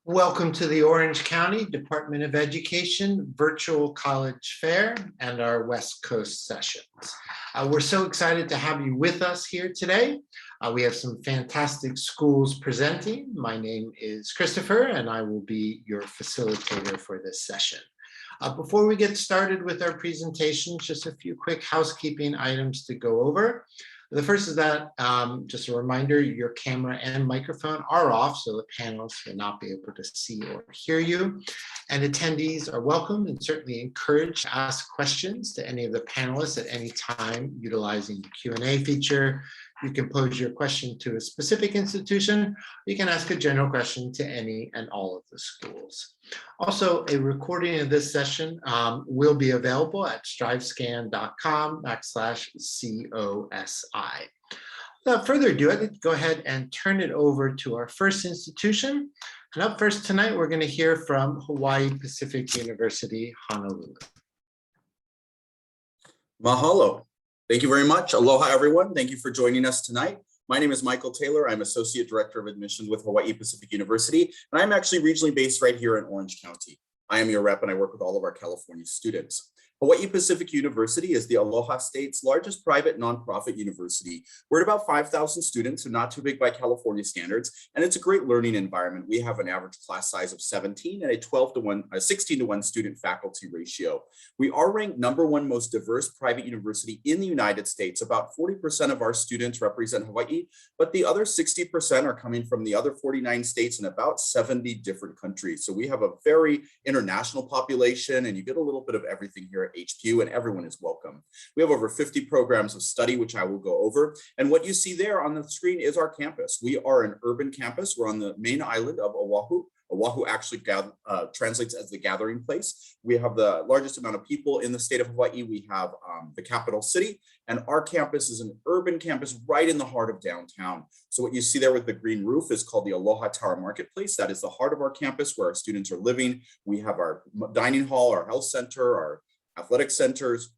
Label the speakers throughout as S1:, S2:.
S1: Welcome to the Orange County Department of Education Virtual College Fair and our West Coast sessions. We're so excited to have you with us here today. We have some fantastic schools presenting. My name is Christopher and I will be your facilitator for this session. Before we get started with our presentation, just a few quick housekeeping items to go over. The first is that, just a reminder, your camera and microphone are off, so the panelists will not be able to see or hear you. And attendees are welcome and certainly encouraged to ask questions to any of the panelists at any time utilizing the Q&A feature. You can pose your question to a specific institution. You can ask a general question to any and all of the schools. Also, a recording of this session will be available at strivescan.com/COSI. Without further ado, I'd like to go ahead and turn it over to our first institution. And up first tonight, we're going to hear from Hawaii Pacific University, Honolulu.
S2: Mahalo. Thank you very much. Aloha, everyone. Thank you for joining us tonight. My name is Michael Taylor. I'm Associate Director of Admissions with Hawaii Pacific University, and I'm actually regionally based right here in Orange County. I am your rep and I work with all of our California students. Hawaii Pacific University is the Aloha State's largest private nonprofit university. We're at about 5,000 students, so not too big by California standards, and it's a great learning environment. We have an average class size of 17 and a 16-to-1 student faculty ratio. We are ranked #1 most diverse private university in the United States. About 40% of our students represent Hawaii, but the other 60% are coming from the other 49 states and about 70 different countries. So we have a very international population, and you get a little bit of everything here at HPU, and everyone is welcome. We have over 50 programs of study, which I will go over. And what you see there on the screen is our campus. We are an urban campus. We're on the main island of Oahu. Oahu actually translates as the gathering place. We have the largest amount of people in the state of Hawaii. We have the capital city, and our campus is an urban campus right in the heart of downtown. So what you see there with the green roof is called the Aloha Tower Marketplace. That is the heart of our campus where our students are living. We have our dining hall, our health center, our athletic centers.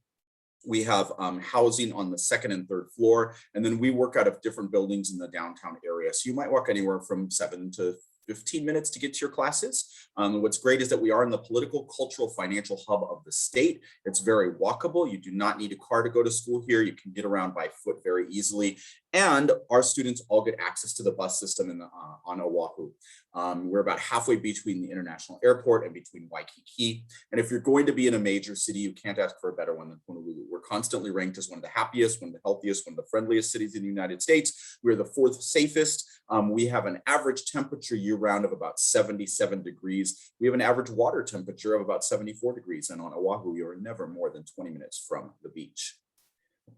S2: We have housing on the 2nd and 3rd floor, and then we work out of different buildings in the downtown area. So you might walk anywhere from 7 to 15 minutes to get to your classes. What's great is that we are in the political, cultural, financial hub of the state. It's very walkable. You do not need a car to go to school here. You can get around by foot very easily. And our students all get access to the bus system on Oahu. We're about halfway between the international airport and between Waikiki. And if you're going to be in a major city, you can't ask for a better one than Honolulu. We're constantly ranked as one of the happiest, one of the healthiest, one of the friendliest cities in the United States. We're the 4th safest. We have an average temperature year-round of about 77 degrees. We have an average water temperature of about 74 degrees. And on Oahu, you're never more than 20 minutes from the beach.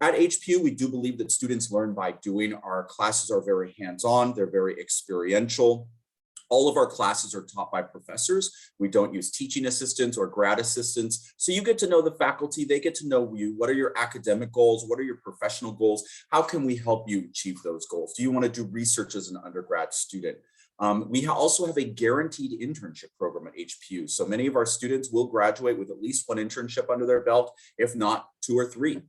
S2: At HPU, we do believe that students learn by doing. Our classes are very hands-on. They're very experiential. All of our classes are taught by professors. We don't use teaching assistants or grad assistants. So you get to know the faculty, they get to know you. What are your academic goals? What are your professional goals? How can we help you achieve those goals? Do you want to do research as an undergrad student? We also have a guaranteed internship program at HPU. So many of our students will graduate with at least 1 internship under their belt, if not 2 or 3.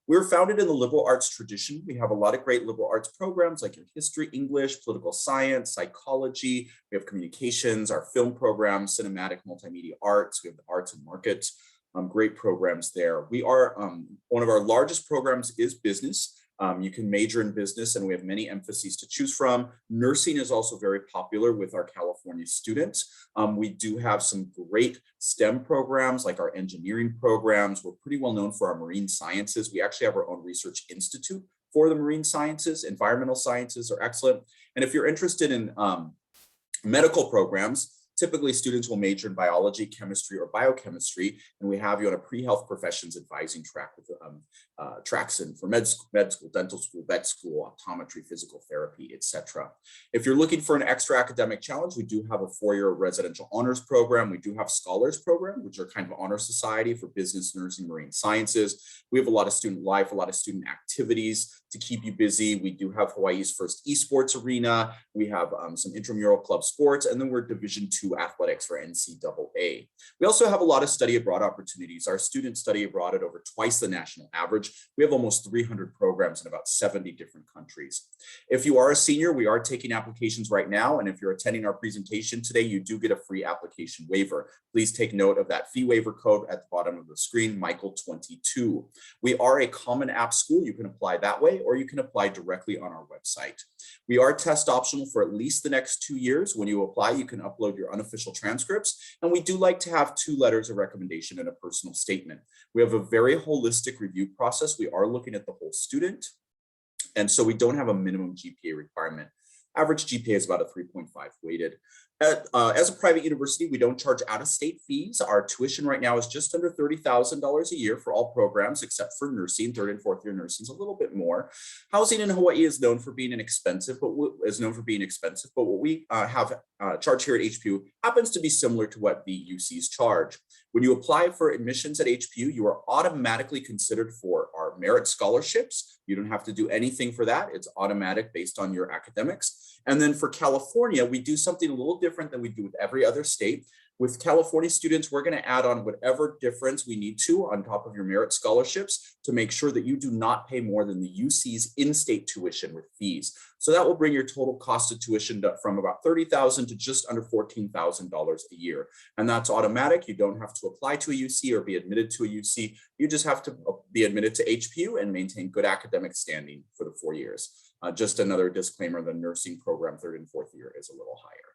S2: We're founded in the liberal arts tradition. We have a lot of great liberal arts programs like in history, English, political science, psychology. We have communications, our film program, cinematic multimedia arts. We have the arts and markets, great programs there. We are, one of our largest programs is business. You can major in business, and we have many emphases to choose from. Nursing is also very popular with our California students. We do have some great STEM programs like our engineering programs. We're pretty well known for our marine sciences. We actually have our own research institute for the marine sciences. Environmental sciences are excellent. And if you're interested in medical programs, typically students will major in biology, chemistry, or biochemistry, and we have you on a pre-health professions advising track with tracks in for med school, dental school, vet school, optometry, physical therapy, etc. If you're looking for an extra academic challenge, we do have a 4-year residential honors program. We do have scholars program, which are kind of honor society for business, nursing, marine sciences. We have a lot of student life, a lot of student activities to keep you busy. We do have Hawaii's first esports arena. We have some intramural club sports, and then we're Division II athletics for NCAA. We also have a lot of study abroad opportunities. Our students study abroad at over twice the national average coverage. We have almost 300 programs in about 70 different countries. If you are a senior, we are taking applications right now. And if you're attending our presentation today, you do get a free application waiver. Please take note of that fee waiver code at the bottom of the screen, Michael22. We are a Common App school. You can apply that way, or you can apply directly on our website. We are test optional for at least the next 2 years. When you apply, you can upload your unofficial transcripts. And we do like to have 2 letters of recommendation and a personal statement. We have a very holistic review process. We are looking at the whole student. And so we don't have a minimum GPA requirement. Average GPA is about a 3.5 weighted. As a private university, we don't charge out-of-state fees. Our tuition right now is just under $30,000 a year for all programs, except for nursing. 3rd and 4th year nursing is a little bit more. Housing in Hawaii is known for being inexpensive, but what we have charge here at HPU happens to be similar to what the UCs charge. When you apply for admissions at HPU, you are automatically considered for our merit scholarships. You don't have to do anything for that. It's automatic based on your academics. And then for California, we do something a little different than we do with every other state. With California students, we're going to add on whatever difference we need to on top of your merit scholarships to make sure that you do not pay more than the UC's in-state tuition with fees. So that will bring your total cost of tuition from about $30,000 to just under $14,000 a year. And that's automatic. You don't have to apply to a UC or be admitted to a UC. You just have to be admitted to HPU and maintain good academic standing for the 4 years. Just another disclaimer, the nursing program 3rd and 4th year is a little higher.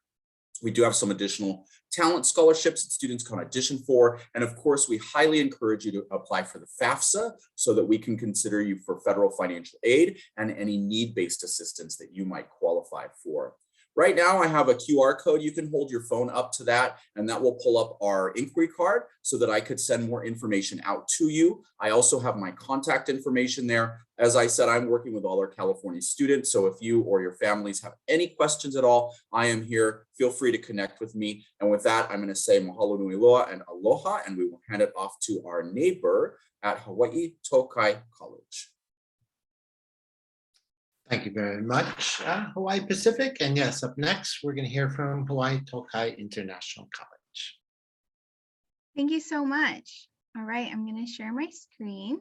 S2: We do have some additional talent scholarships that students can audition for. And of course, we highly encourage you to apply for the FAFSA so that we can consider you for federal financial aid and any need-based assistance that you might qualify for. Right now, I have a QR code. You can hold your phone up to that, and that will pull up our inquiry card so that I could send more information out to you. I also have my contact information there. As I said, I'm working with all our California students. So if you or your families have any questions at all, I am here. Feel free to connect with me. And with that, I'm going to say mahalo nui loa and aloha, and we will hand it off to our neighbor at Hawaii Tokai College.
S1: Thank you very much, Hawaii Pacific. And yes, up next, we're going to hear from Hawaii Tokai International College.
S3: Thank you so much. All right, I'm going to share my screen.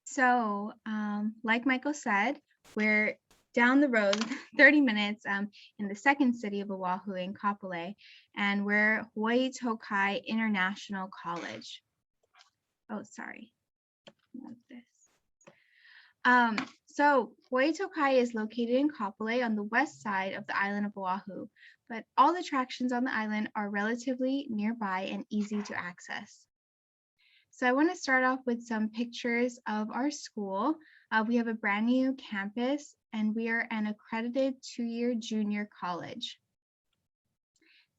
S3: So like Michael said, we're down the road 30 minutes in the second city of Oahu in Kapolei, and we're Hawaii Tokai International College. Oh, sorry. Like this. So Hawaii Tokai is located in Kapolei on the west side of the island of Oahu, but all the attractions on the island are relatively nearby and easy to access. So I want to start off with some pictures of our school. We have a brand new campus, and we are an accredited 2-year junior college.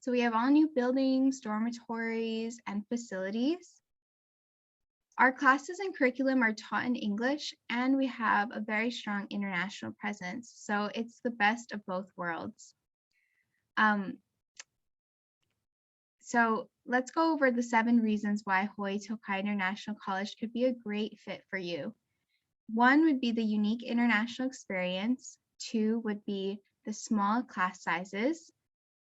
S3: So we have all new buildings, dormitories, and facilities. Our classes and curriculum are taught in English, and we have a very strong international presence. So it's the best of both worlds. So let's go over the 7 reasons why Hawaii Tokai International College could be a great fit for you. 1 would be the unique international experience. 2 would be the small class sizes.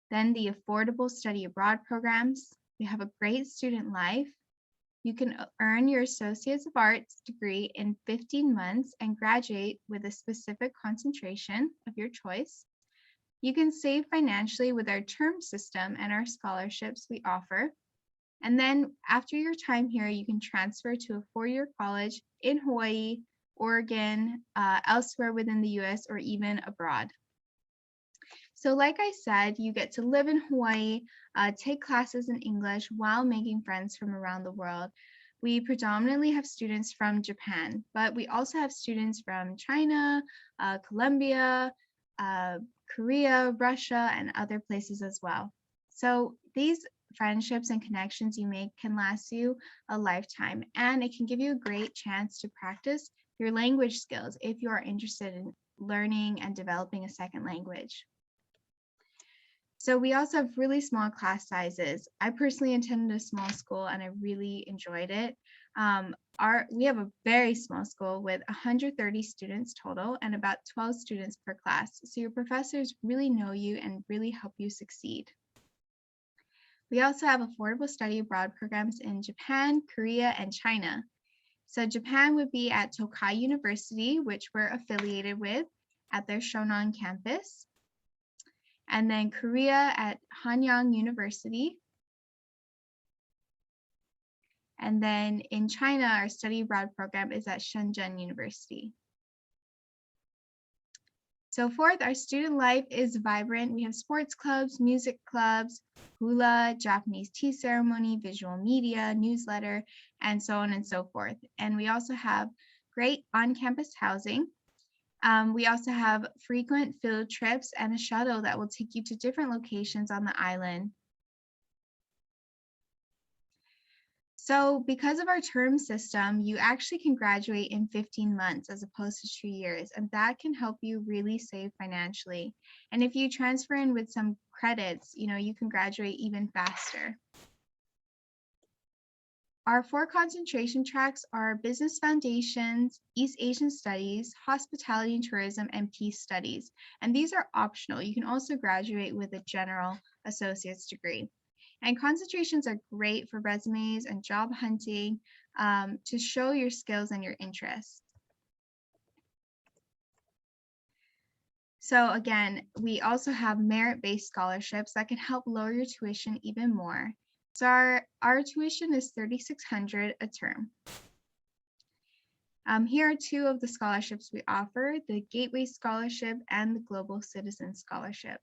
S3: Then the affordable study abroad programs. We have a great student life. You can earn your Associates of Arts degree in 15 months and graduate with a specific concentration of your choice. You can save financially with our term system and our scholarships we offer. And then after your time here, you can transfer to a 4-year college in Hawaii, Oregon, elsewhere within the US, or even abroad. So like I said, you get to live in Hawaii, take classes in English while making friends from around the world. We predominantly have students from Japan, but we also have students from China, Colombia, Korea, Russia, and other places as well. So these friendships and connections you make can last you a lifetime, and it can give you a great chance to practice your language skills if you are interested in learning and developing a second language. So we also have really small class sizes. I personally attended a small school and I really enjoyed it. We have a very small school with 130 students total and about 12 students per class. So your professors really know you and really help you succeed. We also have affordable study abroad programs in Japan, Korea, and China. So Japan would be at Tokai University, which we're affiliated with at their Shonan campus. And then Korea at Hanyang University. And then in China, our study abroad program is at Shenzhen University. So fourth, our student life is vibrant. We have sports clubs, music clubs, hula, Japanese tea ceremony, visual media, newsletter, and so on and so forth. And we also have great on-campus housing. We also have frequent field trips and a shuttle that will take you to different locations on the island. So because of our term system, you actually can graduate in 15 months as opposed to 2 years, and that can help you really save financially. And if you transfer in with some credits, you can graduate even faster. Our 4 concentration tracks are Business Foundations, East Asian Studies, Hospitality and Tourism, and Peace Studies. And these are optional. You can also graduate with a general associate's degree. And concentrations are great for resumes and job hunting to show your skills and your interests. So again, we also have merit-based scholarships that can help lower your tuition even more. So our tuition is $3,600 a term. Here are 2 of the scholarships we offer, the Gateway Scholarship and the Global Citizen Scholarship.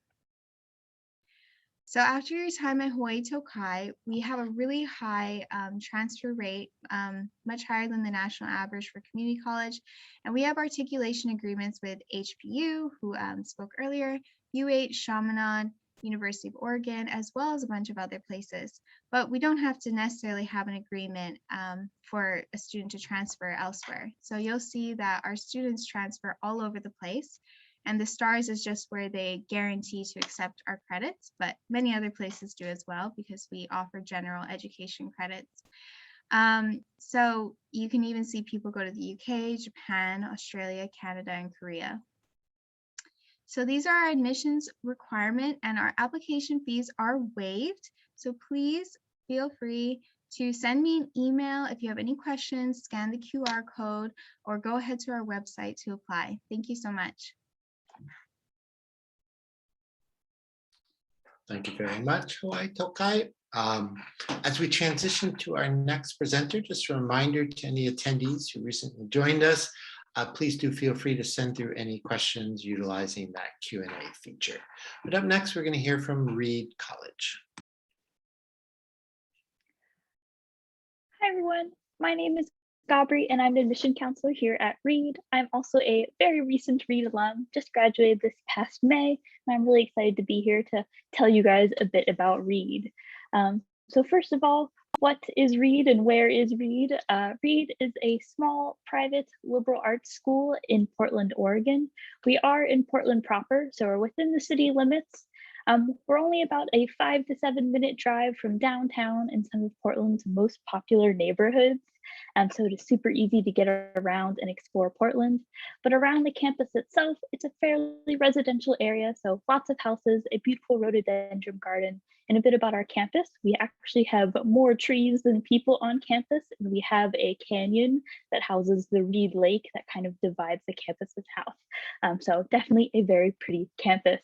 S3: So after your time at Hawaii Tokai, we have a really high transfer rate, much higher than the national average for community college. And we have articulation agreements with HPU, who spoke earlier, UH, Chaminade, University of Oregon, as well as a bunch of other places. But we don't have to necessarily have an agreement for a student to transfer elsewhere. So you'll see that our students transfer all over the place. And the stars is just where they guarantee to accept our credits, but many other places do as well because we offer general education credits. So you can even see people go to the UK, Japan, Australia, Canada, and Korea. So these are our admissions requirement and our application fees are waived. So please feel free to send me an email if you have any questions, scan the QR code, or go ahead to our website to apply. Thank you so much.
S1: Thank you very much, Hawaii Tokai. As we transition to our next presenter, just a reminder to any attendees who recently joined us, please do feel free to send through any questions utilizing that Q&A feature. But up next, we're going to hear from Reed College.
S4: Hi, everyone. My name is Gabri, and I'm an admission counselor here at Reed. I'm also a very recent Reed alum, just graduated this past May, and I'm really excited to be here to tell you guys a bit about Reed. So first of all, what is Reed and where is Reed? Reed is a small private liberal arts school in Portland, Oregon. We are in Portland proper, so we're within the city limits. We're only about a 5 to 7 minute drive from downtown and some of Portland's most popular neighborhoods. So it is super easy to get around and explore Portland. But around the campus itself, it's a fairly residential area. So lots of houses, a beautiful rhododendron garden, and a bit about our campus. We actually have more trees than people on campus. And we have a canyon that houses the Reed Lake that kind of divides the campus's house. So definitely a very pretty campus.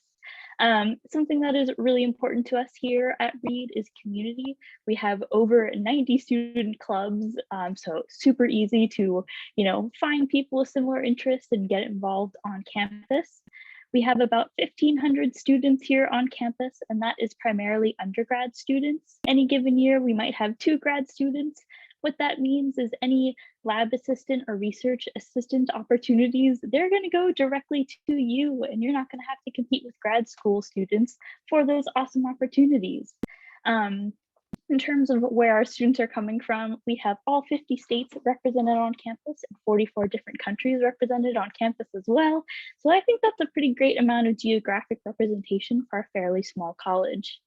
S4: Something that is really important to us here at Reed is community. We have over 90 student clubs, so super easy to, find people with similar interests and get involved on campus. We have about 1,500 students here on campus, and that is primarily undergrad students. Any given year, we might have 2 grad students. What that means is any lab assistant or research assistant opportunities, they're going to go directly to you, and you're not going to have to compete with grad school students for those awesome opportunities. In terms of where our students are coming from, we have all 50 states represented on campus and 44 different countries represented on campus as well. So I think that's a pretty great amount of geographic representation for a fairly small college.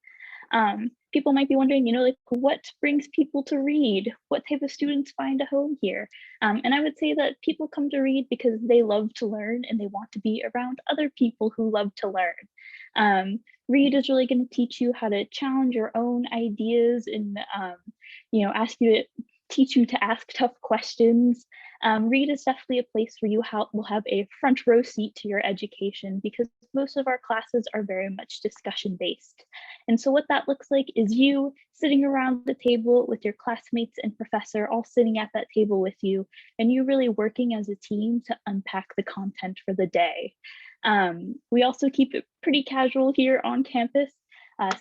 S4: People might be wondering, what brings people to Reed? What type of students find a home here? And I would say that people come to Reed because they love to learn and they want to be around other people who love to learn. Reed is really going to teach you how to challenge your own ideas and, ask you to teach you to ask tough questions. Reed is definitely a place where you will have a front row seat to your education because most of our classes are very much discussion based. And so what that looks like is you sitting around the table with your classmates and professor all sitting at that table with you, and you really working as a team to unpack the content for the day. We also keep it pretty casual here on campus.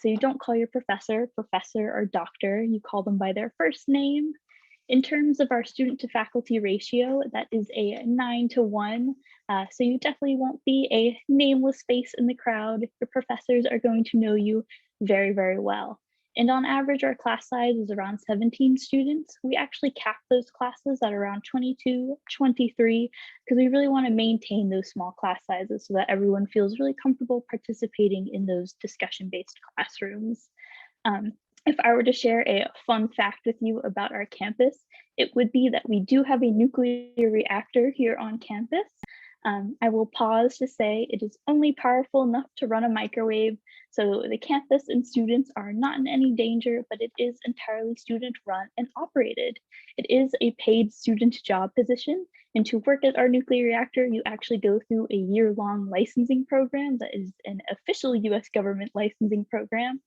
S4: So you don't call your professor, or doctor, you call them by their first name. In terms of our student to faculty ratio, that is a 9-to-1. So you definitely won't be a nameless face in the crowd. Your professors are going to know you very, very well. And on average, our class size is around 17 students. We actually cap those classes at around 22, 23, because we really want to maintain those small class sizes so that everyone feels really comfortable participating in those discussion-based classrooms. If I were to share a fun fact with you about our campus, it would be that we do have a nuclear reactor here on campus. I will pause to say it is only powerful enough to run a microwave, so the campus and students are not in any danger, but it is entirely student run and operated. It is a paid student job position, and to work at our nuclear reactor, you actually go through a year-long licensing program that is an official US government licensing program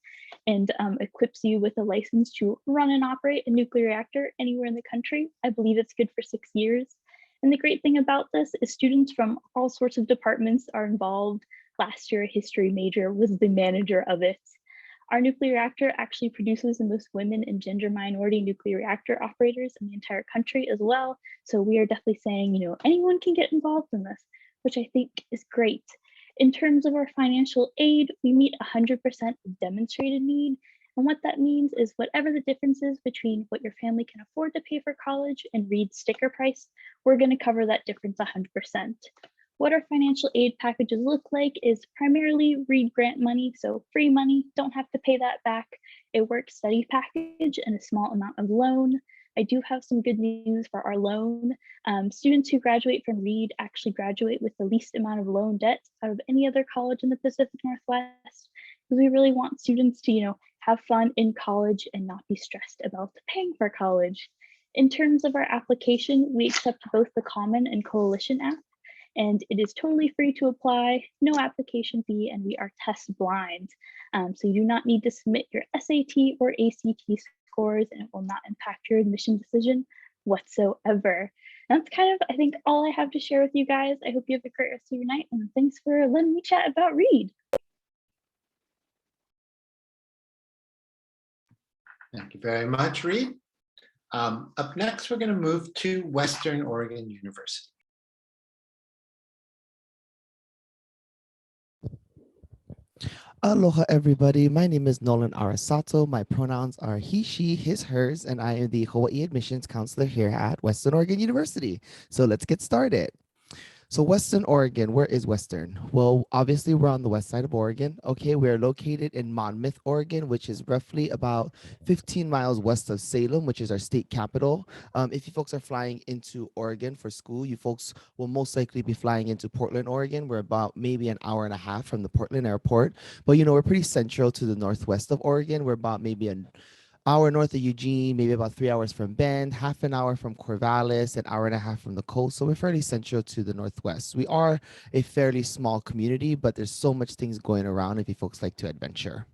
S4: and equips you with a license to run and operate a nuclear reactor anywhere in the country. I believe it's good for 6 years. And the great thing about this is students from all sorts of departments are involved. Last year, a history major was the manager of it. Our nuclear reactor actually produces the most women and gender minority nuclear reactor operators in the entire country as well. So we are definitely saying, anyone can get involved in this, which I think is great. In terms of our financial aid, we meet 100% of demonstrated need. And what that means is whatever the difference is between what your family can afford to pay for college and Reed's sticker price, we're going to cover that difference 100%. What our financial aid packages look like is primarily Reed grant money, so free money, don't have to pay that back, a work study package, and a small amount of loan. I do have some good news for our loan. Students who graduate from Reed actually graduate with the least amount of loan debt out of any other college in the Pacific Northwest, because we really want students to, have fun in college and not be stressed about paying for college. In terms of our application, we accept both the Common and Coalition app, and it is totally free to apply, no application fee, and we are test blind. So you do not need to submit your SAT or ACT scores, and it will not impact your admission decision whatsoever. That's kind of, I think, all I have to share with you guys. I hope you have a great rest of your night, and thanks for letting me chat about Reed.
S1: Thank you very much, Reed. Up next, we're going to move to Western Oregon University.
S5: Aloha, everybody. My name is Nolan Arasato. My pronouns are he, she, his, hers, and I am the Hawaii Admissions Counselor here at Western Oregon University. So let's get started. So Western Oregon, where is Western? Well, obviously we're on the west side of Oregon. Okay, we're located in Monmouth, Oregon, which is roughly about 15 miles west of Salem, which is our state capital. If you folks are flying into Oregon for school, you folks will most likely be flying into Portland, Oregon. We're about maybe an hour and a half from the Portland airport, but we're pretty central to the northwest of Oregon. We're about maybe an hour north of Eugene, maybe about 3 hours from Bend, half an hour from Corvallis, an hour and a half from the coast. So we're fairly central to the northwest. We are a fairly small community, but there's so much things going around if you folks like to adventure.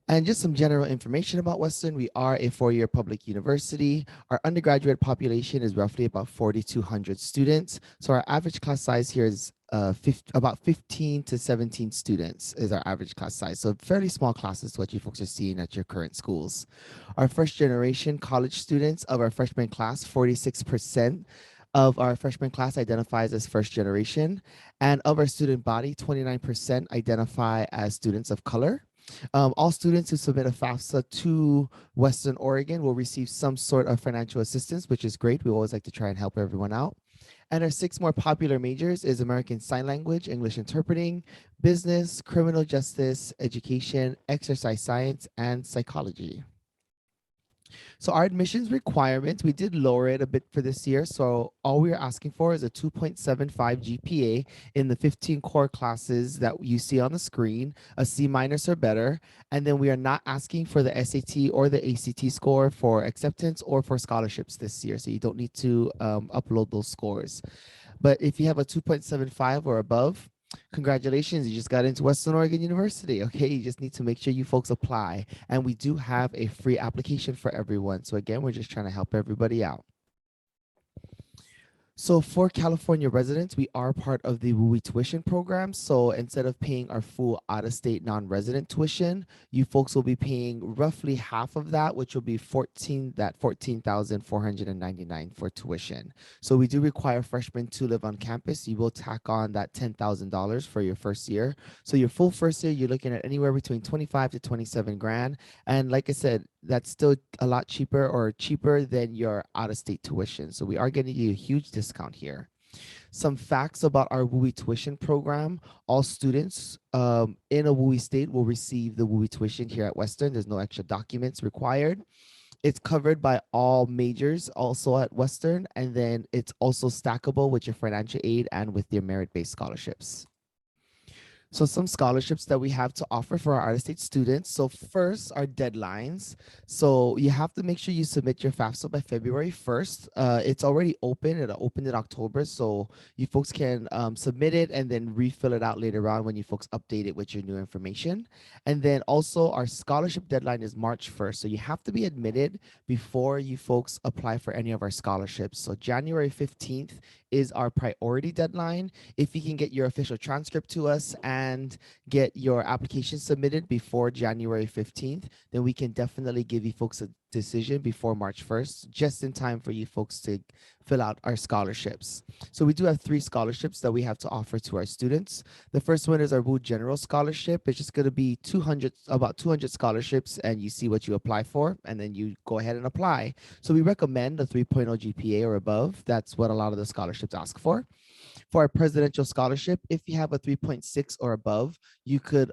S5: And just some general information about Western. We are a four-year public university. Our undergraduate population is roughly about 4,200 students. So our average class size here is about 15 to 17 students is our average class size. So fairly small classes to what you folks are seeing at your current schools. Our first generation college students of our freshman class, 46% of our freshman class identifies as first generation. And of our student body, 29% identify as students of color. All students who submit a FAFSA to Western Oregon will receive some sort of financial assistance, which is great. We always like to try and help everyone out. And our 6 more popular majors is American Sign Language, English Interpreting, Business, Criminal Justice, Education, Exercise Science, and Psychology. So our admissions requirements, we did lower it a bit for this year. So all we are asking for is a 2.75 GPA in the 15 core classes that you see on the screen, a C- or better. And then we are not asking for the SAT or the ACT score for acceptance or for scholarships this year. So you don't need to upload those scores. But if you have a 2.75 or above, congratulations, you just got into Western Oregon University. Okay, you just need to make sure you folks apply. And we do have a free application for everyone. So again, we're just trying to help everybody out. So for California residents, we are part of the WUI tuition program. So instead of paying our full out-of-state non-resident tuition, you folks will be paying roughly half of that, which will be 14,499 for tuition. So we do require freshmen to live on campus. You will tack on that $10,000 for your first year. So your full first year, you're looking at anywhere between 25 to 27 grand. And like I said, that's still a lot cheaper or cheaper than your out-of-state tuition. So we are getting you a huge discount here. Some facts about our WUI tuition program. All students in a WUI state will receive the WUI tuition here at Western. There's no extra documents required. It's covered by all majors also at Western, and then it's also stackable with your financial aid and with your merit-based scholarships. So some scholarships that we have to offer for our out-of-state students. So first, our deadlines. So you have to make sure you submit your FAFSA by February 1st. It's already open. It opened in October. So you folks can submit it and then refill it out later on when you folks update it with your new information. And then also our scholarship deadline is March 1st. So you have to be admitted before you folks apply for any of our scholarships. So January 15th is our priority deadline. If you can get your official transcript to us and get your application submitted before January 15th, then we can definitely give you folks a decision before March 1st, just in time for you folks to fill out our scholarships. So we do have 3 scholarships that we have to offer to our students. The first one is our WU General Scholarship. It's just going to be about 200 scholarships, and you see what you apply for, and then you go ahead and apply. So we recommend a 3.0 GPA or above. That's what a lot of the scholarships ask for. For our presidential scholarship, if you have a 3.6 or above, you could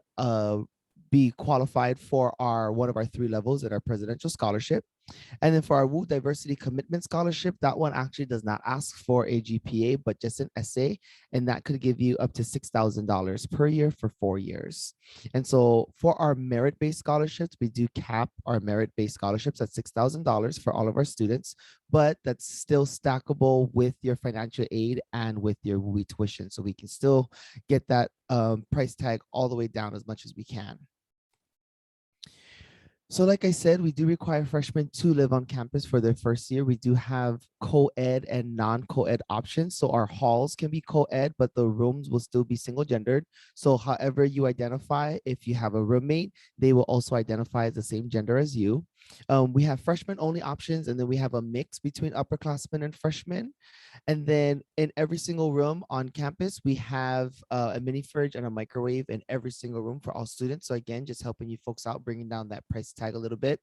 S5: be qualified for one of our 3 levels at our presidential scholarship. And then for our WU Diversity Commitment Scholarship, that one actually does not ask for a GPA, but just an essay, and that could give you up to $6,000 per year for 4 years. And so for our merit-based scholarships, we do cap our merit-based scholarships at $6,000 for all of our students, but that's still stackable with your financial aid and with your WUI tuition. So we can still get that price tag all the way down as much as we can. So like I said, we do require freshmen to live on campus for their first year. We do have co-ed and non-co-ed options. So our halls can be co-ed, but the rooms will still be single gendered. So however you identify, if you have a roommate, they will also identify as the same gender as you. We have freshman only options, and then we have a mix between upperclassmen and freshmen. And then in every single room on campus, we have a mini fridge and a microwave in every single room for all students. So again, just helping you folks out, bringing down that price tag a little bit.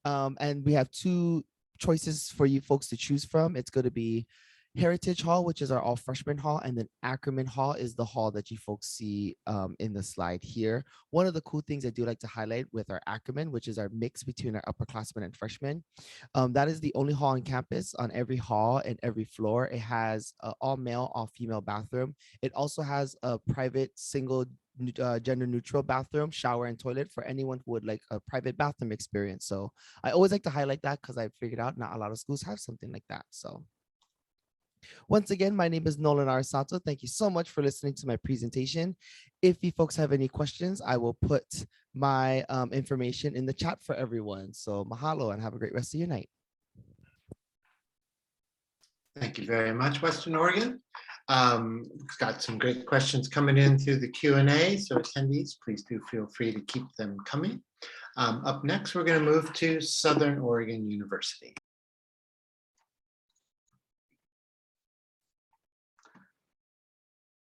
S5: And we have 2 choices for you folks to choose from. It's going to be Heritage Hall, which is our all freshman hall, and then Ackerman Hall is the hall that you folks see in the slide here. One of the cool things I do like to highlight with our Ackerman, which is our mix between our upperclassmen and freshmen, that is the only hall on campus. On every hall and every floor, it has all male, all female bathroom. It also has a private single gender neutral bathroom, shower, and toilet for anyone who would like a private bathroom experience. So I always like to highlight that because I figured out not a lot of schools have something like that. So once again, my name is Nolan Arisato. Thank you so much for listening to my presentation. If you folks have any questions, I will put my information in the chat for everyone. So mahalo and have a great rest of your night.
S1: Thank you very much, Western Oregon. Got some great questions coming in through the Q&A. So attendees, please do feel free to keep them coming. Up next, we're going to move to Southern Oregon University.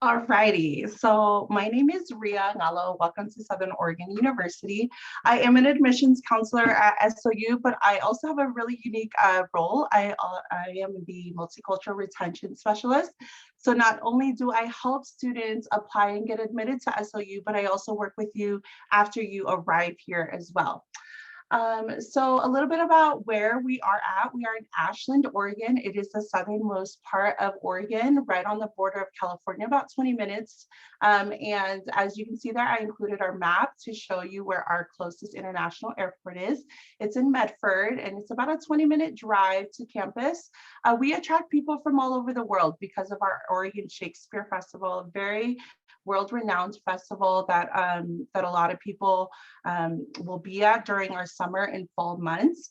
S6: Alrighty, so my name is Ria Ngalo. Welcome to Southern Oregon University. I am an admissions counselor at SOU, but I also have a really unique role. I am the multicultural retention specialist. So not only do I help students apply and get admitted to SOU, but I also work with you after you arrive here as well. So a little bit about where we are at. We are in Ashland, Oregon. It is the southernmost part of Oregon, right on the border of California, about 20 minutes. And as you can see there, I included our map to show you where our closest international airport is. It's in Medford, and it's about a 20-minute drive to campus. We attract people from all over the world because of our Oregon Shakespeare Festival, a very world-renowned festival that that a lot of people will be at during our summer and fall months.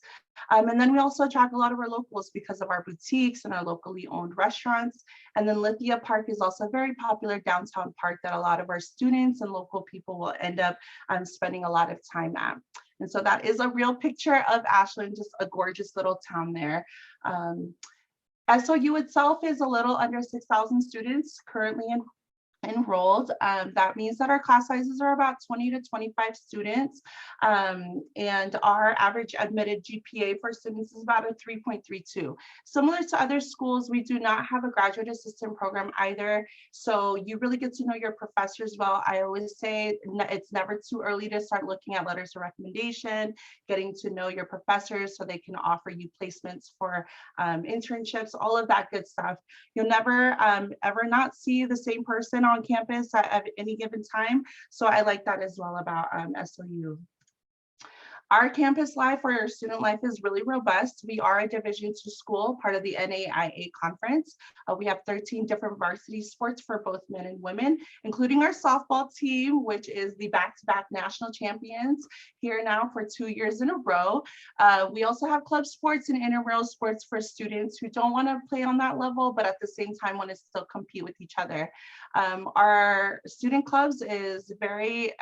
S6: And then we also attract a lot of our locals because of our boutiques and our locally owned restaurants. And then Lithia Park is also a very popular downtown park that a lot of our students and local people will end up spending a lot of time at. And so that is a real picture of Ashland, just a gorgeous little town there. SOU itself is a little under 6,000 students currently enrolled. That means that our class sizes are about 20 to 25 students. And our average admitted GPA for students is about a 3.32. Similar to other schools, we do not have a graduate assistant program either. So you really get to know your professors well. I always say it's never too early to start looking at letters of recommendation, getting to know your professors so they can offer you placements for internships, all of that good stuff. You'll never ever not see the same person on campus at any given time. So I like that as well about SOU. Our campus life or our student life is really robust. We are a Division II school, part of the NAIA conference. We have 13 different varsity sports for both men and women, including our softball team, which is the back-to-back national champions here now for 2 years in a row. We also have club sports and intramural sports for students who don't want to play on that level, but at the same time want to still compete with each other. Our student clubs is very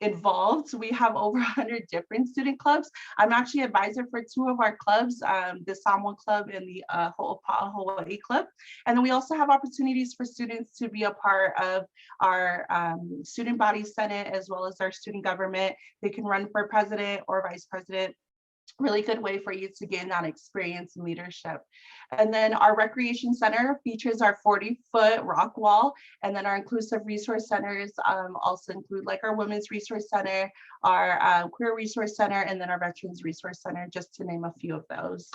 S6: involved. We have over 100 different student clubs. I'm actually advisor for 2 of our clubs, the Samoa Club and the Ho'opa'a Hawaii Club. And then we also have opportunities for students to be a part of our student body senate, as well as our student government. They can run for president or vice president. Really good way for you to gain that experience and leadership. And then our recreation center features our 40-foot rock wall. And then our inclusive resource centers also include like our women's resource center, our queer resource center, and then our veterans resource center, just to name a few of those.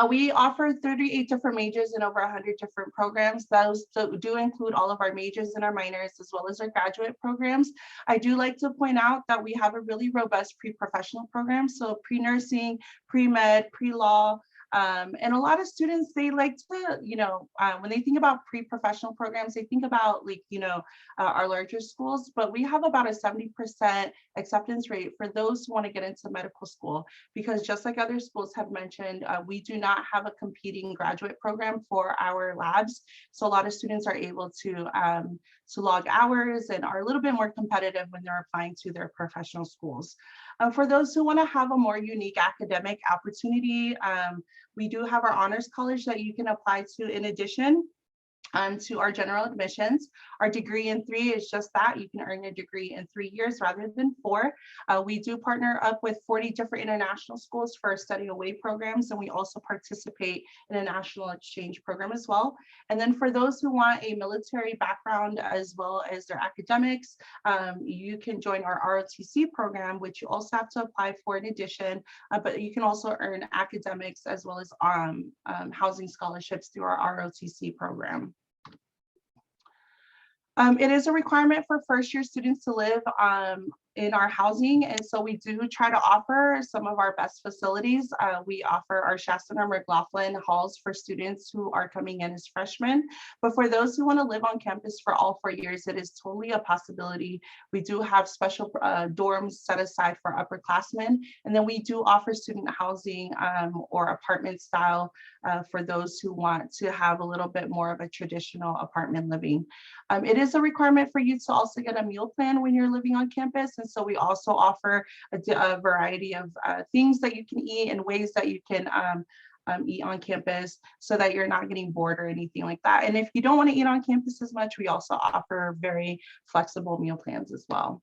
S6: We offer 38 different majors and over 100 different programs. Those do include all of our majors and our minors, as well as our graduate programs. I do like to point out that we have a really robust pre-professional program. So pre-nursing, pre-med, pre-law, and a lot of students, they like to, when they think about pre-professional programs, they think about like, our larger schools, but we have about a 70% acceptance rate for those who want to get into medical school, because just like other schools have mentioned, we do not have a competing graduate program for our labs. So a lot of students are able to log hours and are a little bit more competitive when they're applying to their professional schools. For those who want to have a more unique academic opportunity, we do have our honors college that you can apply to in addition to our general admissions. Our degree in 3 is just that. You can earn a degree in 3 years rather than 4. We do partner up with 40 different international schools for our study away programs, and we also participate in a national exchange program as well. And then for those who want a military background as well as their academics, you can join our ROTC program, which you also have to apply for in addition, but you can also earn academics as well as housing scholarships through our ROTC program. It is a requirement for first-year students to live in our housing, and so we do try to offer some of our best facilities. We offer our Shasta and McLaughlin halls for students who are coming in as freshmen, but for those who want to live on campus for all 4 years, it is totally a possibility. We do have special dorms set aside for upperclassmen, and then we do offer student housing or apartment style for those who want to have a little bit more of a traditional apartment living. It is a requirement for you to also get a meal plan when you're living on campus. And so we also offer a variety of things that you can eat and ways that you can eat on campus so that you're not getting bored or anything like that. And if you don't want to eat on campus as much, we also offer very flexible meal plans as well.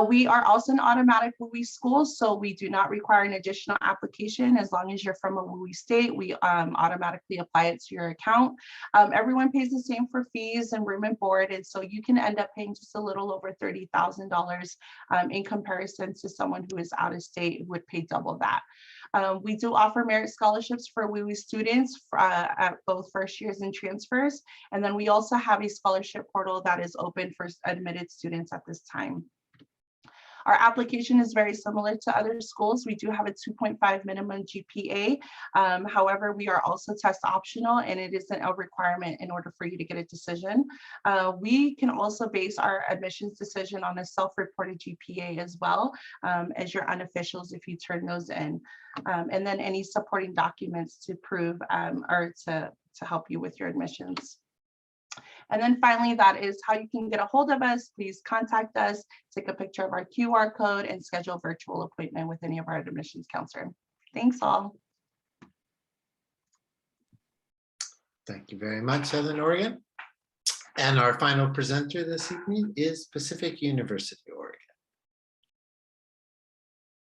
S6: We are also an automatic WUI school, so we do not require an additional application. As long as you're from a WUI state, we automatically apply it to your account. Everyone pays the same for fees and room and board, and so you can end up paying just a little over $30,000 in comparison to someone who is out of state who would pay double that. We do offer merit scholarships for WUI students at both first years and transfers. And then we also have a scholarship portal that is open for admitted students at this time. Our application is very similar to other schools. We do have a 2.5 minimum GPA. However, we are also test optional, and it isn't a requirement in order for you to get a decision. We can also base our admissions decision on a self-reported GPA as well as your unofficials if you turn those in. And then any supporting documents to prove or to help you with your admissions. And then finally, that is how you can get a hold of us. Please contact us, take a picture of our QR code, and schedule a virtual appointment with any of our admissions counselor. Thanks all.
S1: Thank you very much, Southern Oregon. And our final presenter this evening is Pacific University, Oregon.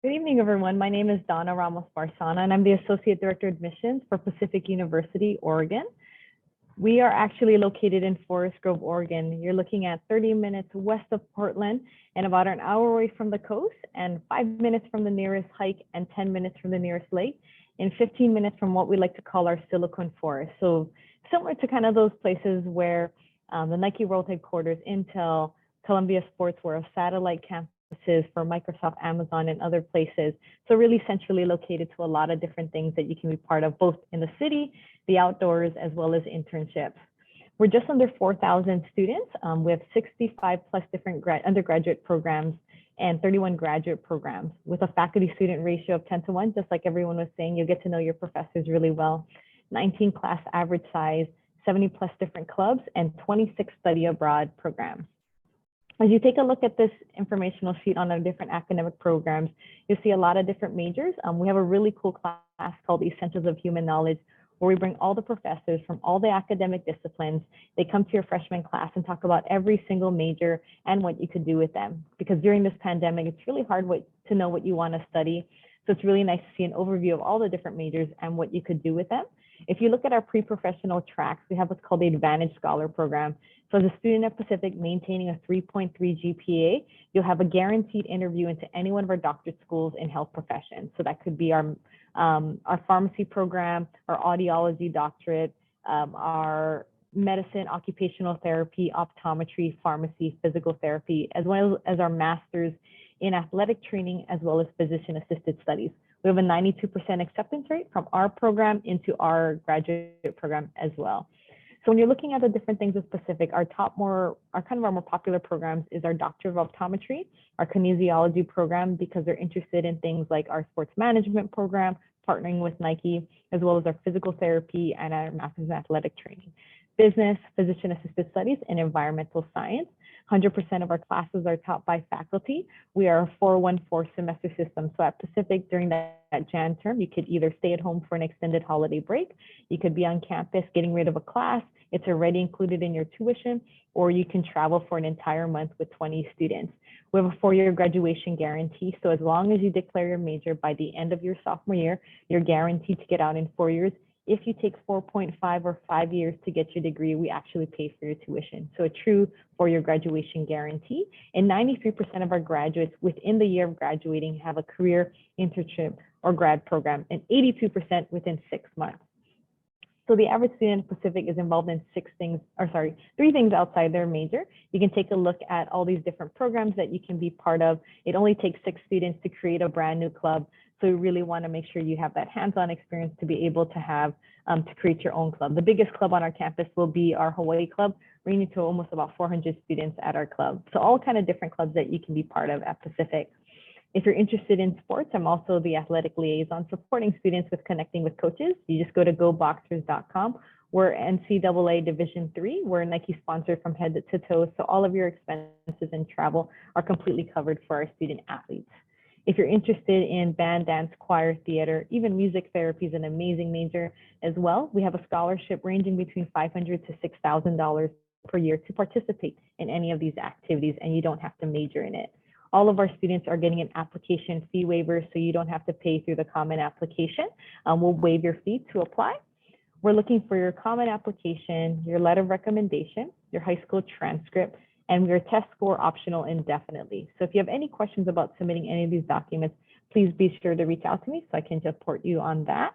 S7: Good evening, everyone. My name is Donna Ramos-Barsana, and I'm the Associate Director of Admissions for Pacific University, Oregon. We are actually located in Forest Grove, Oregon. You're looking at 30 minutes west of Portland and about an hour away from the coast, and 5 minutes from the nearest hike and 10 minutes from the nearest lake, and 15 minutes from what we like to call our Silicon Forest. So similar to kind of those places where the Nike World Headquarters, Intel, Columbia Sportswear, satellite campuses for Microsoft, Amazon, and other places. So really centrally located to a lot of different things that you can be part of, both in the city, the outdoors, as well as internships. We're just under 4,000 students. We have 65 plus different undergraduate programs and 31 graduate programs with a faculty student ratio of 10:1, just like everyone was saying. You'll get to know your professors really well. 19 class average size, 70 plus different clubs, and 26 study abroad programs. As you take a look at this informational sheet on our different academic programs, you'll see a lot of different majors. We have a really cool class called Essentials of Human Knowledge, where we bring all the professors from all the academic disciplines. They come to your freshman class and talk about every single major and what you could do with them. Because during this pandemic, it's really hard to know what you want to study. So it's really nice to see an overview of all the different majors and what you could do with them. If you look at our pre-professional tracks, we have what's called the Advantage Scholar Program. So as a student at Pacific maintaining a 3.3 GPA, you'll have a guaranteed interview into any one of our doctorate schools in health professions. So that could be our pharmacy program, our audiology doctorate, our medicine, occupational therapy, optometry, pharmacy, physical therapy, as well as our master's in athletic training, as well as physician-assisted studies. We have a 92% acceptance rate from our program into our graduate program as well. So when you're looking at the different things with Pacific, our more popular programs is our Doctor of Optometry, our kinesiology program, because they're interested in things like our sports management program, partnering with Nike, as well as our physical therapy and our master's in athletic training. Business, physician-assisted studies, and environmental science. 100% of our classes are taught by faculty. We are a 414 semester system. So at Pacific, during that Jan term, you could either stay at home for an extended holiday break, you could be on campus getting rid of a class, it's already included in your tuition, or you can travel for an entire month with 20 students. We have a 4-year graduation guarantee. So as long as you declare your major by the end of your sophomore year, you're guaranteed to get out in 4 years. If you take 4.5 or 5 years to get your degree, we actually pay for your tuition. So a true 4-year graduation guarantee. And 93% of our graduates within the year of graduating have a career, internship, or grad program, and 82% within 6 months. So the average student at Pacific is involved in 3 things outside their major. You can take a look at all these different programs that you can be part of. It only takes 6 students to create a brand new club. So you really want to make sure you have that hands-on experience to be able to have to create your own club. The biggest club on our campus will be our Hawaii club, ranging to almost about 400 students at our club. So all kind of different clubs that you can be part of at Pacific. If you're interested in sports, I'm also the athletic liaison, supporting students with connecting with coaches. You just go to goboxers.com. We're NCAA Division III. We're a Nike sponsor from head to toe. So all of your expenses and travel are completely covered for our student athletes. If you're interested in band, dance, choir, theater, even music therapy is an amazing major as well. We have a scholarship ranging between $500 to $6,000 per year to participate in any of these activities, and you don't have to major in it. All of our students are getting an application fee waiver, so you don't have to pay through the common application. We'll waive your fee to apply. We're looking for your common application, your letter of recommendation, your high school transcript, and your test score optional indefinitely. So if you have any questions about submitting any of these documents, please be sure to reach out to me so I can support you on that.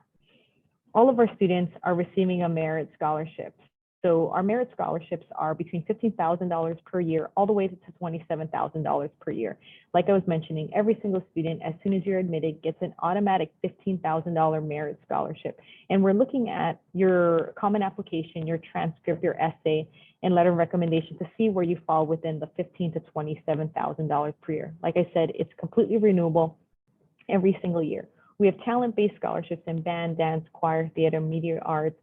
S7: All of our students are receiving a merit scholarship. So our merit scholarships are between $15,000 per year all the way to $27,000 per year. Like I was mentioning, every single student, as soon as you're admitted, gets an automatic $15,000 merit scholarship. And we're looking at your common application, your transcript, your essay, and letter of recommendation to see where you fall within the $15,000 to $27,000 per year. Like I said, it's completely renewable every single year. We have talent-based scholarships in band, dance, choir, theater, media arts,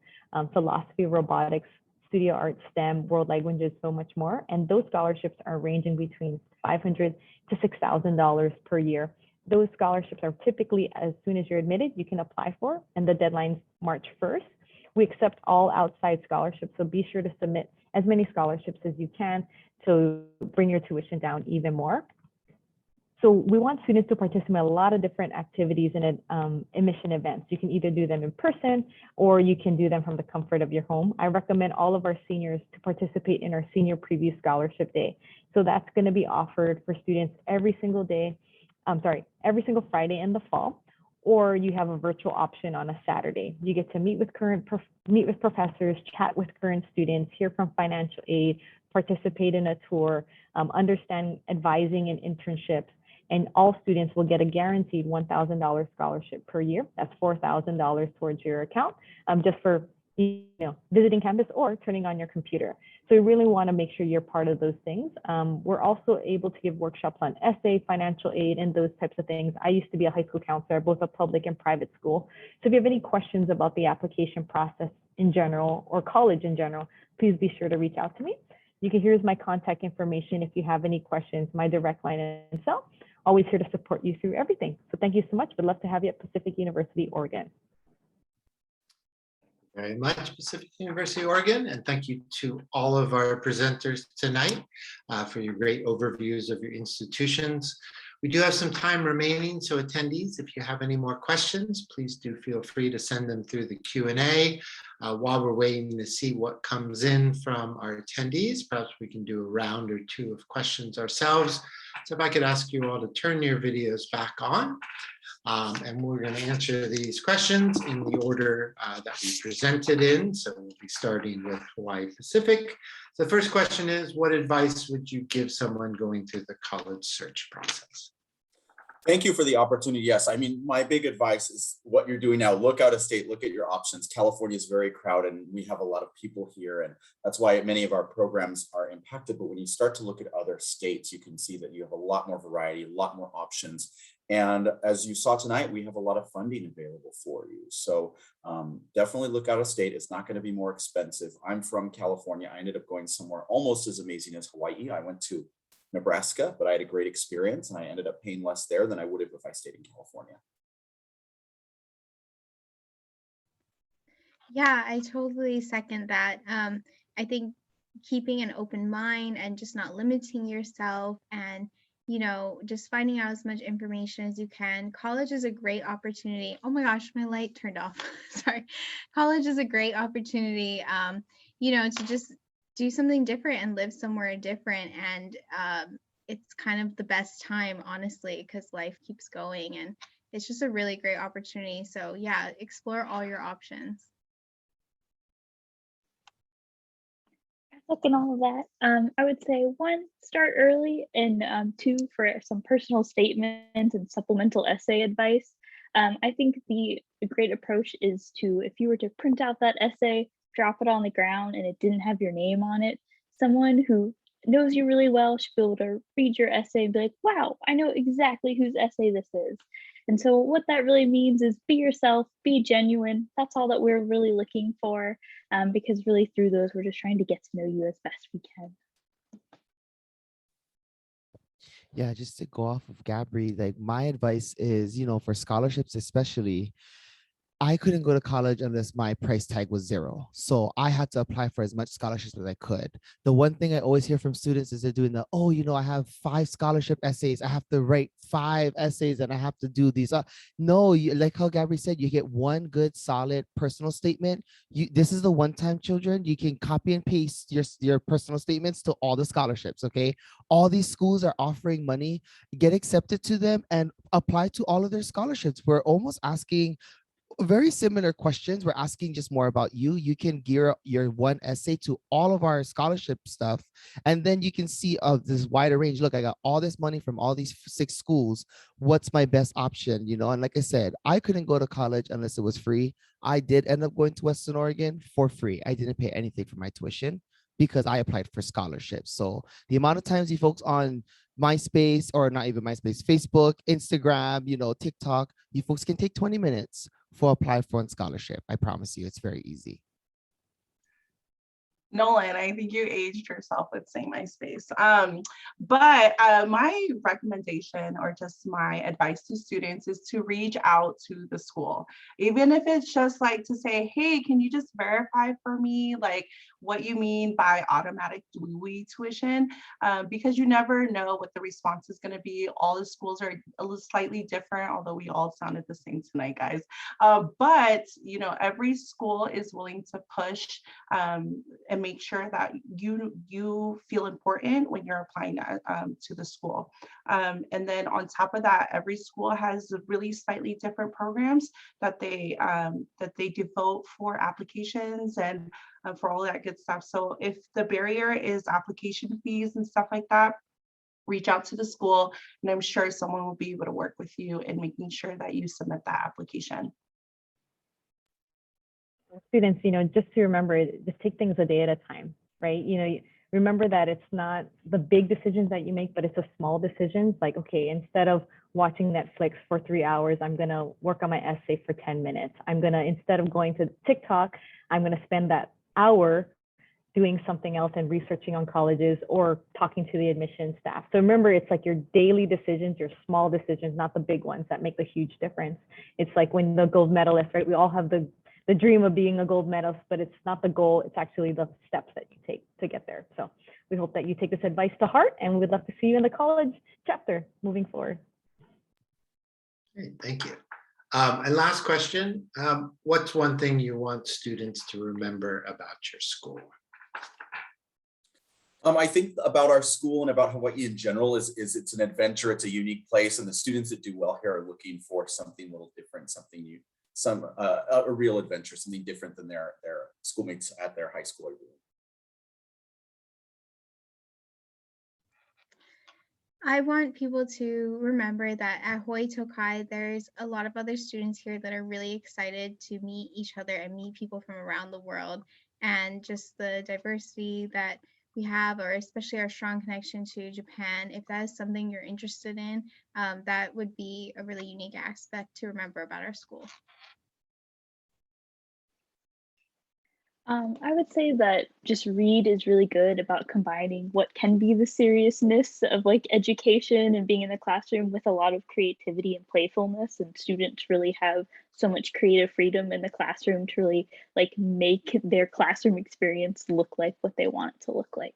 S7: philosophy, robotics, studio arts, STEM, world languages, so much more. And those scholarships are ranging between $500 to $6,000 per year. Those scholarships are typically, as soon as you're admitted, you can apply for, and the deadline's March 1st. We accept all outside scholarships, so be sure to submit as many scholarships as you can to bring your tuition down even more. So we want students to participate in a lot of different activities and admission events. You can either do them in person or you can do them from the comfort of your home. I recommend all of our seniors to participate in our Senior Preview Scholarship Day. So that's going to be offered for students every single day, every single Friday in the fall, or you have a virtual option on a Saturday. You get to meet with professors, chat with current students, hear from financial aid, participate in a tour, understand advising and internships. And all students will get a guaranteed $1,000 scholarship per year. That's $4,000 towards your account, just for visiting campus or turning on your computer. So we really want to make sure you're part of those things. We're also able to give workshops on essay, financial aid, and those types of things. I used to be a high school counselor, both a public and private school. So if you have any questions about the application process in general or college in general, please be sure to reach out to me. Here's my contact information if you have any questions, my direct line and cell. Always here to support you through everything. So thank you so much. We'd love to have you at Pacific University, Oregon.
S1: Very much, Pacific University, Oregon, and thank you to all of our presenters tonight for your great overviews of your institutions. We do have some time remaining, so attendees, if you have any more questions, please do feel free to send them through the Q&A. While we're waiting to see what comes in from our attendees, perhaps we can do a round or two of questions ourselves. So if I could ask you all to turn your videos back on, and we're going to answer these questions in the order that we presented in. So we'll be starting with Hawaii Pacific. So the first question is, what advice would you give someone going through the college search process?
S2: Thank you for the opportunity. Yes, I mean, my big advice is what you're doing now. Look out of state, look at your options. California is very crowded and we have a lot of people here, and that's why many of our programs are impacted. But when you start to look at other states, you can see that you have a lot more variety, a lot more options. And as you saw tonight, we have a lot of funding available for you. So definitely look out of state. It's not going to be more expensive. I'm from California. I ended up going somewhere almost as amazing as Hawaii. I went to Nebraska, but I had a great experience and I ended up paying less there than I would have if I stayed in California.
S3: Yeah, I totally second that. I think keeping an open mind and just not limiting yourself and, just finding out as much information as you can. College is a great opportunity. Oh my gosh, my light turned off. Sorry. College is a great opportunity, to just do something different and live somewhere different. And it's kind of the best time, honestly, because life keeps going and it's just a really great opportunity. So yeah, explore all your options.
S4: Second all of that, I would say 1, start early, and 2, for some personal statements and supplemental essay advice. I think the great approach is to, if you were to print out that essay, drop it on the ground and it didn't have your name on it, someone who knows you really well should be able to read your essay and be like, wow, I know exactly whose essay this is. And so what that really means is be yourself, be genuine. That's all that we're really looking for, because really through those, we're just trying to get to know you as best we can.
S5: Yeah, just to go off of Gabri, like my advice is, for scholarships especially, I couldn't go to college unless my price tag was zero. So I had to apply for as much scholarships as I could. The one thing I always hear from students is they're doing the, oh, I have 5 scholarship essays. I have to write 5 essays and I have to do these. No, like how Gabby said, you get one good, solid personal statement. This is the one time, children, you can copy and paste your personal statements to all the scholarships, okay? All these schools are offering money, get accepted to them and apply to all of their scholarships. We're almost asking very similar questions. We're asking just more about you. You can gear up your one essay to all of our scholarship stuff. And then you can see of this wider range. Look, I got all this money from all these 6 schools. What's my best option? And like I said, I couldn't go to college unless it was free. I did end up going to Western Oregon for free. I didn't pay anything for my tuition because I applied for scholarships. So the amount of times you folks on MySpace, or not even MySpace, Facebook, Instagram, TikTok, you folks can take 20 minutes for apply for a scholarship. I promise you, it's very easy.
S6: Nolan, I think you aged yourself with saying MySpace. But my recommendation or just my advice to students is to reach out to the school, even if it's just like to say, hey, can you just verify for me like what you mean by automatic WUI tuition? Because you never know what the response is going to be. All the schools are a little slightly different, although we all sounded the same tonight, guys. But every school is willing to push and make sure that you feel important when you're applying to the school. And then on top of that, every school has really slightly different programs that they devote for applications and for all that good stuff. So if the barrier is application fees and stuff like that, reach out to the school, and I'm sure someone will be able to work with you in making sure that you submit that application.
S7: Students, just to remember, just take things a day at a time, right? Remember that it's not the big decisions that you make, but it's the small decisions. Like, okay, instead of watching Netflix for 3 hours, I'm going to work on my essay for 10 minutes. Instead of going to TikTok, I'm going to spend that hour doing something else and researching on colleges or talking to the admissions staff. So remember, it's like your daily decisions, your small decisions, not the big ones that make a huge difference. It's like when the gold medalist, right? We all have the dream of being a gold medalist, but it's not the goal. It's actually the steps that you take to get there. So we hope that you take this advice to heart, and we'd love to see you in the college chapter moving forward.
S1: Great, thank you. And last question, what's one thing you want students to remember about your school?
S2: I think about our school and about Hawaii in general is it's an adventure, it's a unique place, and the students that do well here are looking for something a little different, something new, a real adventure, something different than their schoolmates at their high school are doing.
S3: I want people to remember that at Hawaii Tokai, there's a lot of other students here that are really excited to meet each other and meet people from around the world, and just the diversity that we have, or especially our strong connection to Japan. If that is something you're interested in, that would be a really unique aspect to remember about our school.
S4: I would say that just Reed is really good about combining what can be the seriousness of like education and being in the classroom with a lot of creativity and playfulness, and students really have so much creative freedom in the classroom to really like make their classroom experience look like what they want it to look like.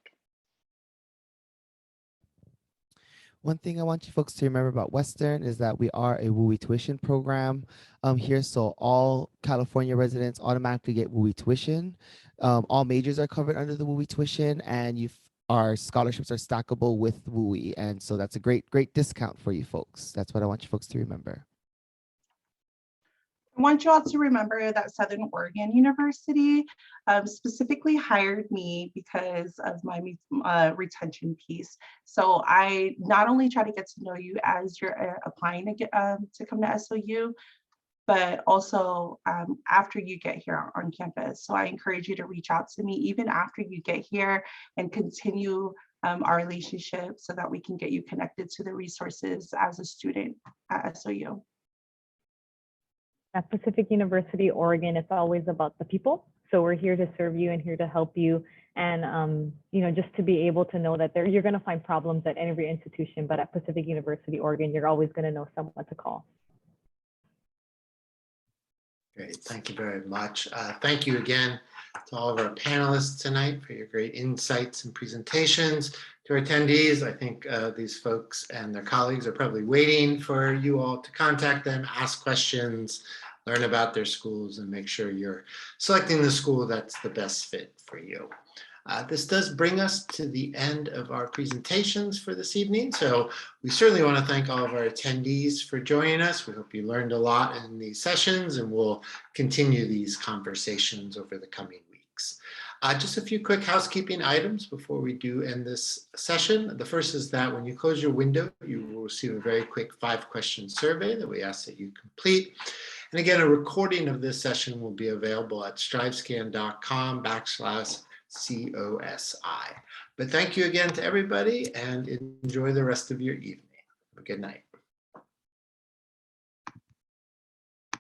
S5: One thing I want you folks to remember about Western is that we are a WUI tuition program here. So all California residents automatically get WUI tuition. All majors are covered under the WUI tuition, and our scholarships are stackable with WUI. And so that's a great discount for you folks. That's what I want you folks to remember.
S6: I want you all to remember that Southern Oregon University specifically hired me because of my retention piece. So I not only try to get to know you as you're applying to come to SOU, but also after you get here on campus. So I encourage you to reach out to me even after you get here and continue our relationship so that we can get you connected to the resources as a student at SOU.
S7: At Pacific University, Oregon, it's always about the people. So we're here to serve you and here to help you. And, just to be able to know that you're going to find problems at every institution, but at Pacific University, Oregon, you're always going to know someone to call.
S1: Great, thank you very much. Thank you again to all of our panelists tonight for your great insights and presentations. To our attendees, I think these folks and their colleagues are probably waiting for you all to contact them, ask questions, learn about their schools, and make sure you're selecting the school that's the best fit for you. This does bring us to the end of our presentations for this evening. So we certainly want to thank all of our attendees for joining us. We hope you learned a lot in these sessions, and we'll continue these conversations over the coming weeks. Just a few quick housekeeping items before we do end this session. The first is that when you close your window, you will receive a very quick 5-question survey that we ask that you complete. And again, a recording of this session will be available at strivescan.com/COSI. But thank you again to everybody, and enjoy the rest of your evening. Good night.